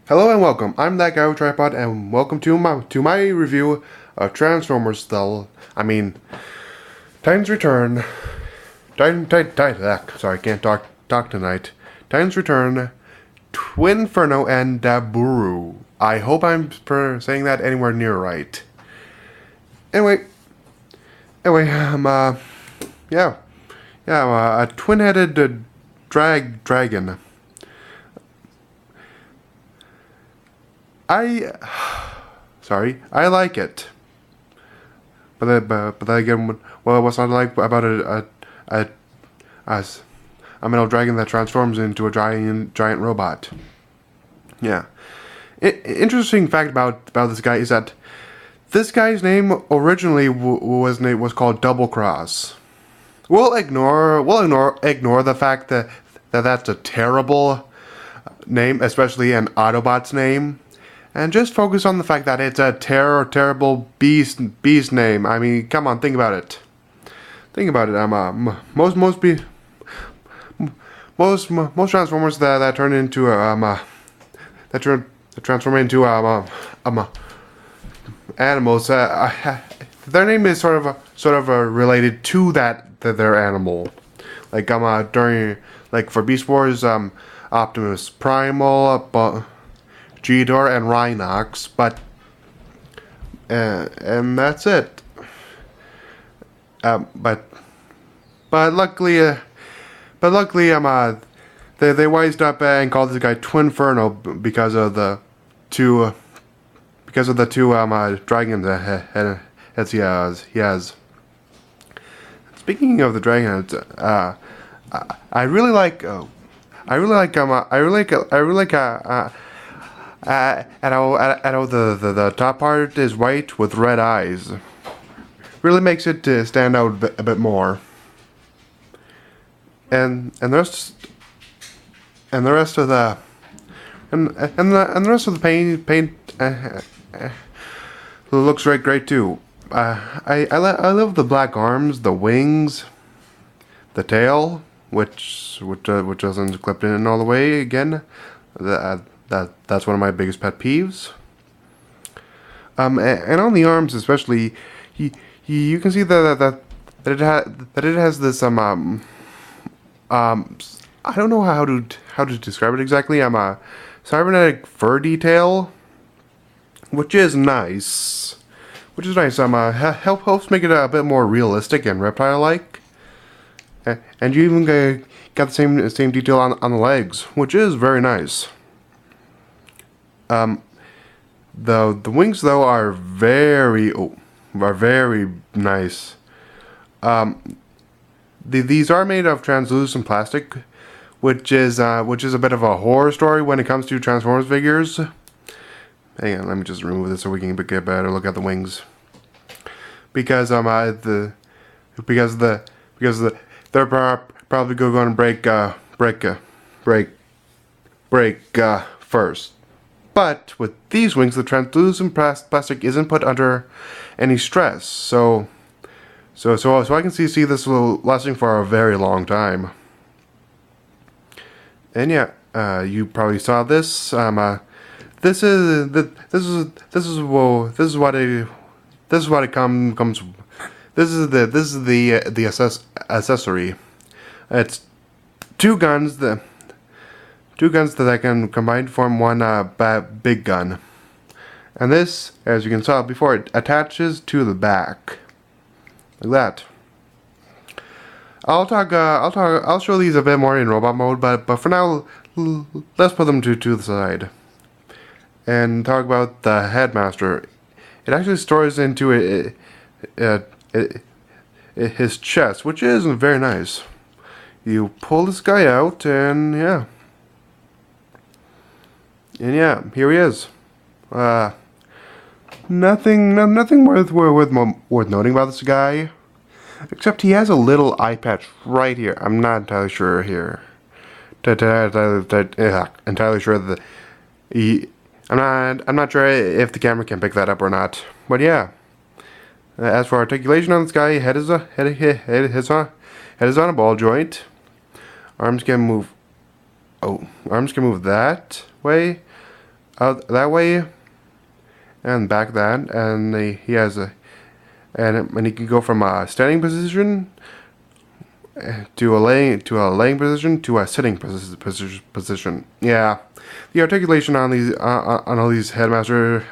Hello and welcome. I'm that guy with tripod, and welcome to my review of Transformers. Titans Return. Sorry, can't talk tonight. Titans Return, Twinferno, and Daburu. I hope I'm saying that anywhere near right. Anyway, a twin-headed dragon. I like it, but then again, what's not like about a metal dragon that transforms into a giant robot? Yeah. Interesting fact about this guy is that this guy's name originally was called Double Cross. We'll ignore the fact that that's a terrible name, especially an Autobot's name. And just focus on the fact that it's a terrible beast name. I mean, come on, think about it. Most Transformers that turn into transform into animals. Their name is sort of related to their animal. Like for Beast Wars, Optimus Primal, G-Dor and Rhinox, and that's it. But luckily, they wised up and called this guy Twinferno because of the two dragons as he has. Speaking of the dragons, I really like the top part is white with red eyes. Really makes it stand out a bit more. And the rest of the paint looks great too. I love the black arms, the wings, the tail, which doesn't clip in all the way again. That's one of my biggest pet peeves. And on the arms especially, you can see that it has this I don't know how to describe it exactly. Cybernetic fur detail, which is nice. Helps make it a bit more realistic and reptile-like. And you even got the same detail on the legs, which is very nice. The wings though are very nice. These are made of translucent plastic, which is a bit of a horror story when it comes to Transformers figures. Hang on, let me just remove this so we can get a better look at the wings. Because they're probably going to break first. But with these wings, the translucent plastic isn't put under any stress, so I can see this lasting for a very long time. And yeah, you probably saw this. This is what it comes. This is the accessory. It's two guns that can combine to form one big gun. And this, as you can saw before, it attaches to the back like that. I'll show these a bit more in robot mode, but for now, let's put them to the side and talk about the Headmaster. It actually stores into his chest, which is very nice. You pull this guy out, and yeah, here he is. Nothing worth noting about this guy, except he has a little eye patch right here. I'm not entirely sure here. Entirely sure that I'm not sure if the camera can pick that up or not. But yeah. As for articulation on this guy, head is on a ball joint. Arms can move. Arms can move that way. out that way, and back that, and he has a, and he can go from a standing position to a laying position to a sitting position. Yeah, the articulation on these on all these headmasters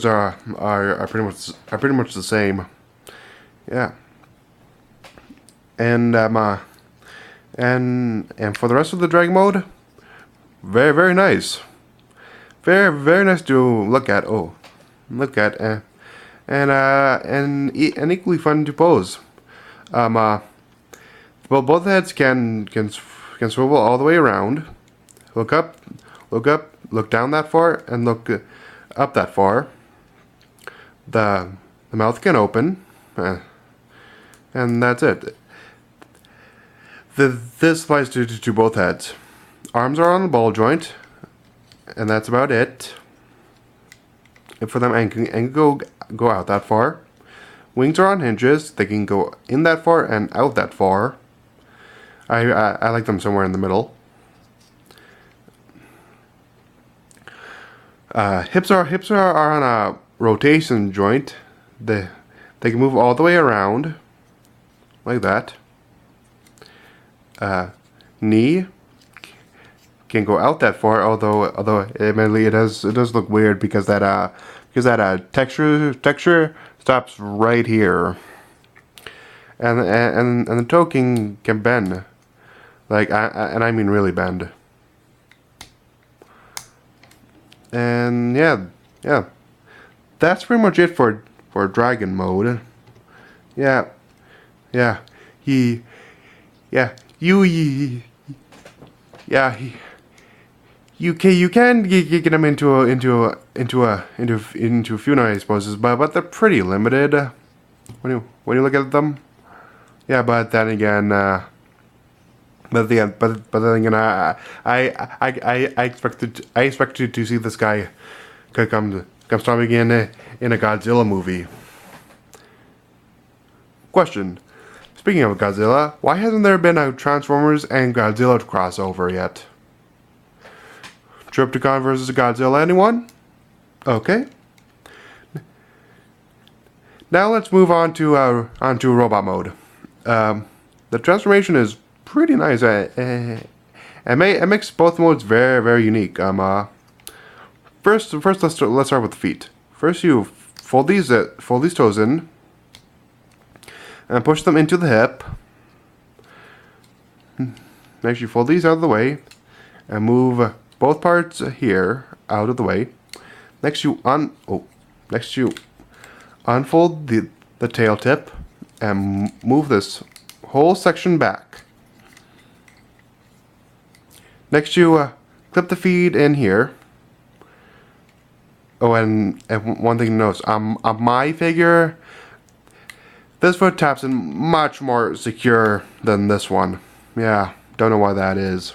are pretty much the same. Yeah, and and for the rest of the drag mode, very nice, very nice to look at. And equally fun to pose. Well, both heads can swivel all the way around. Look up, look down that far, and look up that far. The mouth can open, and that's it. This applies to both heads. Arms are on the ball joint, and that's about it. For them, and can go out that far. Wings are on hinges. They can go in that far and out that far. I like them somewhere in the middle. Hips are on a rotation joint. They can move all the way around, like that. Knee can go out that far, although admittedly it does look weird because that texture stops right here, and the toe can bend, like I mean really bend. And yeah, that's pretty much it for dragon mode. Yeah, you can get them into a few nice poses, but they're pretty limited when you look at them. Yeah, but then again, I expected to see this guy come stomping in a Godzilla movie. Question: speaking of Godzilla, why hasn't there been a Transformers and Godzilla crossover yet? Triptychon versus Godzilla, anyone? Okay. Now let's move on to robot mode. The transformation is pretty nice. It makes both modes very unique. First let's start with the feet. First you fold these toes in and push them into the hip. Next you fold these out of the way and move both parts here out of the way. Next you unfold the tail tip and move this whole section back. Next you clip the feet in here. Oh, and one thing to notice, on my figure, this foot taps in much more secure than this one. Yeah, don't know why that is.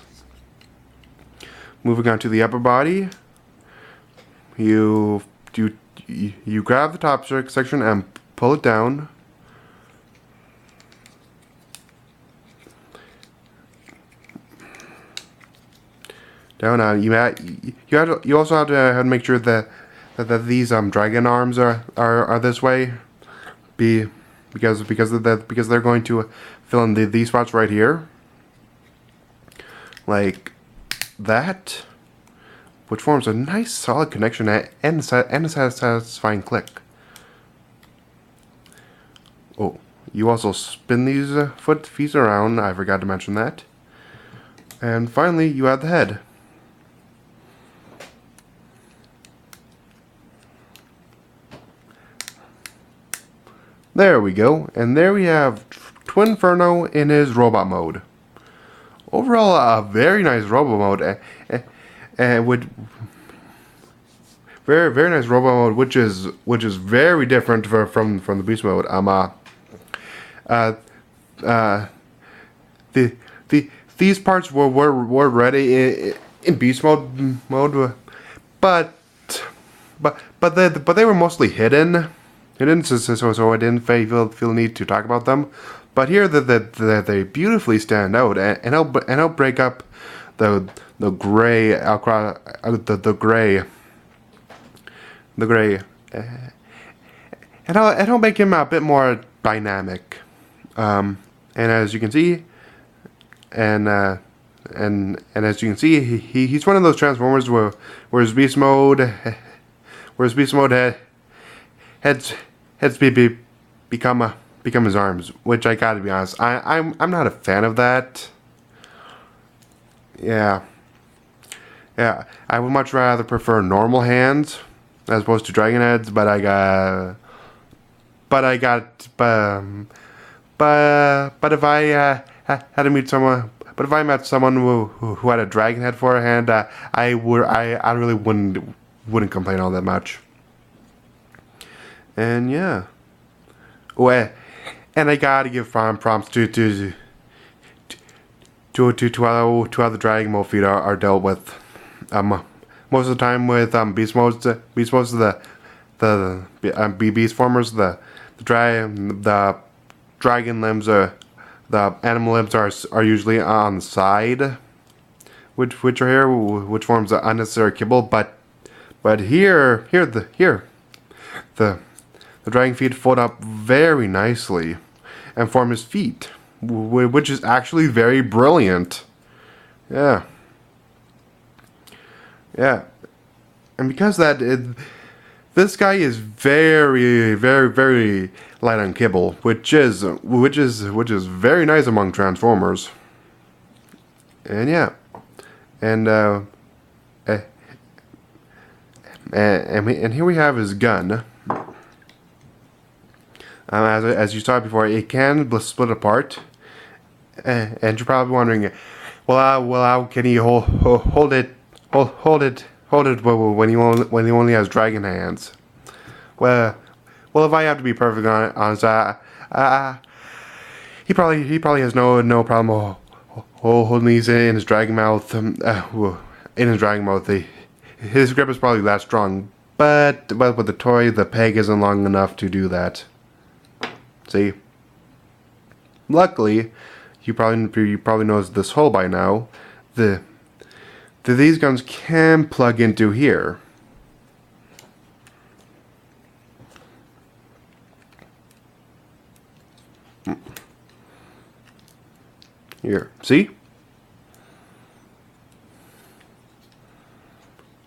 Moving on to the upper body, you grab the top section and pull it down. Down. You also have to make sure that these dragon arms are this way, because they're going to fill in these spots right here, like that, which forms a nice solid connection and a satisfying click. Oh, you also spin these feet around. I forgot to mention that. And finally, you add the head. There we go, and there we have Twinferno in his robot mode. Overall, a very nice robot mode, and with very nice robot mode, which is very different from the beast mode. These parts were ready in beast mode, but they were mostly hidden, so I didn't feel need to talk about them. But here they beautifully stand out and help break up the the gray across the gray, and it'll make him a bit more dynamic. And as you can see, and as you can see, he's one of those transformers where his beast mode heads become his arms, which I gotta be honest, I'm not a fan of that. Yeah, I would much rather prefer normal hands as opposed to dragon heads, but if I had to meet someone, but if I met someone who had a dragon head for a hand, I really wouldn't complain all that much. And yeah, and I gotta give prompts to how the dragon mode feat are dealt with. Most of the time with beast modes of the beast formers, the dragon limbs the animal limbs are usually on the side, which are here, which forms an unnecessary kibble. But here the dragon feet fold up very nicely and form his feet, which is actually very brilliant. Yeah. And because this guy is very light on kibble, which is very nice among transformers. And yeah, and here we have his gun. As you saw before, it can split apart, and you're probably wondering, well, how can he hold it when he only has dragon hands? Well, if I have to be perfectly honest, he probably has no problem holding these in his dragon mouth. His grip is probably that strong, but with the toy, the peg isn't long enough to do that. See, luckily, you probably knows this hole by now. These guns can plug into here. Here, see?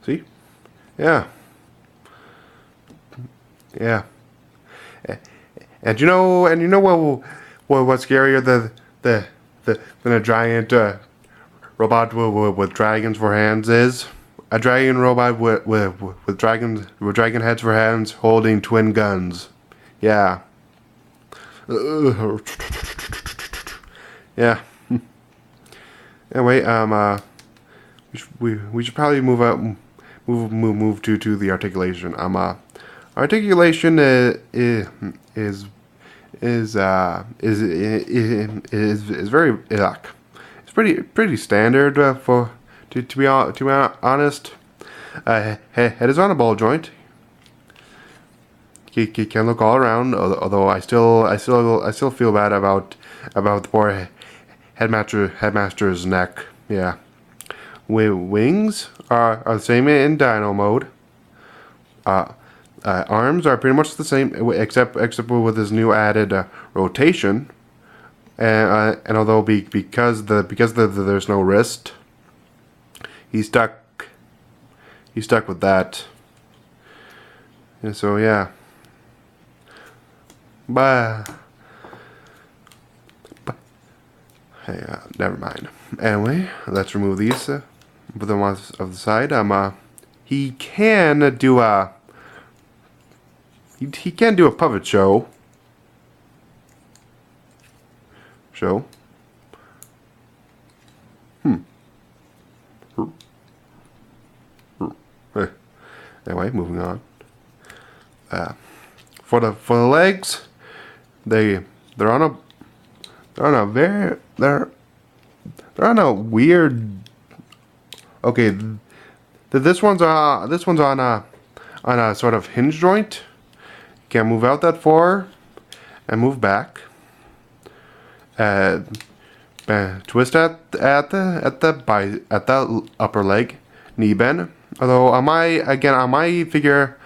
See? Yeah. And you know what's scarier than a giant robot with dragons for hands is? A dragon robot with dragon heads for hands holding twin guns. Yeah. Yeah. Anyway, we should probably move to the articulation. Articulation is very it's pretty standard to be honest. Head is on a ball joint. He can look all around, although I still feel bad about the poor Headmaster's neck. Yeah. Wings are the same in Dino mode. Arms are pretty much the same, except with his new added rotation. And although because there's no wrist, he's stuck with that. And so yeah. But hey, never mind. Anyway, let's remove these. Put them off the side. He can do a puppet show. Anyway, moving on. For the legs, they're on a weird. Okay, this one's on a sort of hinge joint. You can't move out that far, and move back. twist at the upper leg, knee bend. Although on my figure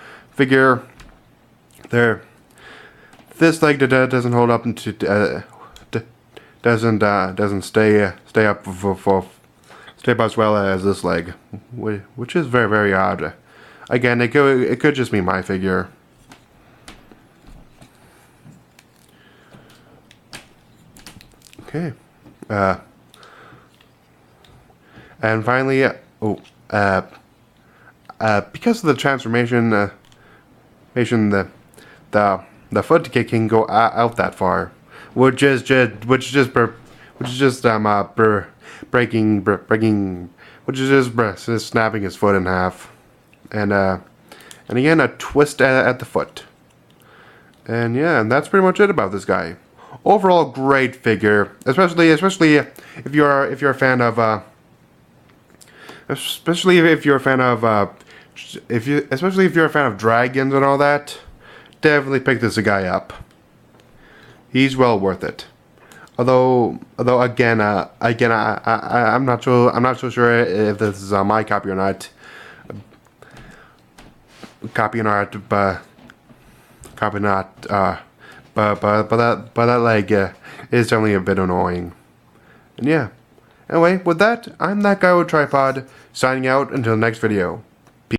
there, this leg doesn't hold up into doesn't stay up stay up as well as this leg, which is very odd. Again, it could just be my figure. Okay. And finally, because of the transformation, the foot can go out that far, which is just snapping his foot in half, and again a twist at the foot, and yeah, and that's pretty much it about this guy. Overall, great figure, especially if you're a fan of especially if you're a fan of dragons and all that. Definitely pick this guy up. He's well worth it. Although again, I'm not so sure if this is my copy or not. But that leg is definitely a bit annoying. And yeah. Anyway, with that, I'm that guy with tripod, signing out until the next video.